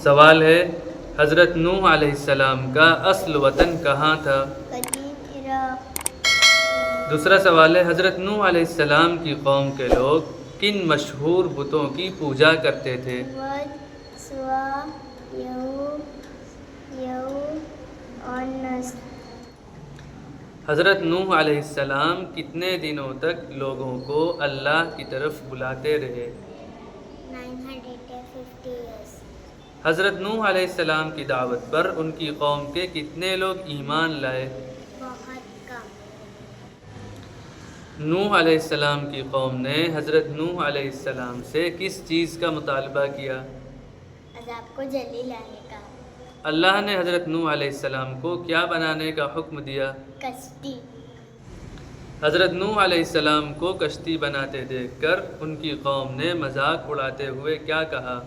سوال ہے حضرت نوح علیہ السلام کا اصل وطن کہاں تھا؟ قدیم عراق۔ دوسرا سوال ہے حضرت نوح علیہ السلام کی قوم کے لوگ کن مشہور بتوں کی پوجا کرتے تھے؟ ود، سوا، یعوق اور نصر۔ حضرت نوح علیہ السلام کتنے دنوں تک لوگوں کو اللہ کی طرف بلاتے رہے؟ 950 years۔ حضرت نوح علیہ السلام کی دعوت پر ان کی قوم کے کتنے لوگ ایمان لائے؟ بہت کم۔ نوح علیہ السلام کی قوم نے حضرت نوح علیہ السلام سے کس چیز کا مطالبہ کیا؟ عذاب کو جلدی لانے کا۔ اللہ نے حضرت نوح علیہ السلام کو کیا بنانے کا حکم دیا؟ کشتی۔ حضرت نوح علیہ السلام کو کشتی بناتے دیکھ کر ان کی قوم نے مذاق اڑاتے ہوئے کیا کہا؟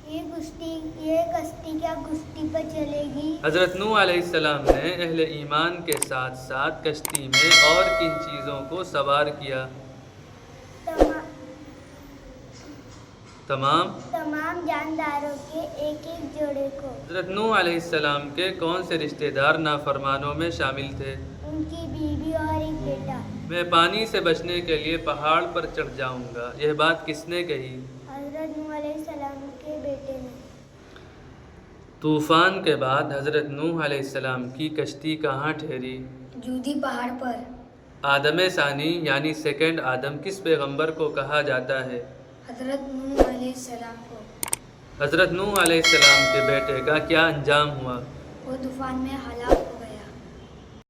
یہ کشتی کیا کشتی پر چلے گی؟ حضرت نوح علیہ السلام نے اہل ایمان کے ساتھ ساتھ کشتی میں اور کن چیزوں کو سوار کیا؟ تمام جانداروں کے ایک ایک جوڑے کو۔ حضرت نوح علیہ السلام کے کون سے رشتہ دار نافرمانوں میں شامل تھے؟ ان کی بیوی اور ایک بیٹا۔ میں پانی سے بچنے کے لیے پہاڑ پر چڑھ جاؤں گا، یہ بات کس نے کہی؟ حضرت نوح علیہ السلام کے بیٹے نے۔ طوفان کے بعد حضرت نوح علیہ السلام کی کشتی کہاں ٹھہری؟ جودی پہاڑ پر۔ آدم ثانی یعنی سیکنڈ آدم کس پیغمبر کو کہا جاتا ہے؟ حضرت نوح علیہ السلام کو۔ حضرت نوح علیہ السلام کے بیٹے کا کیا انجام ہوا؟ وہ طوفان میں ہلاک ہو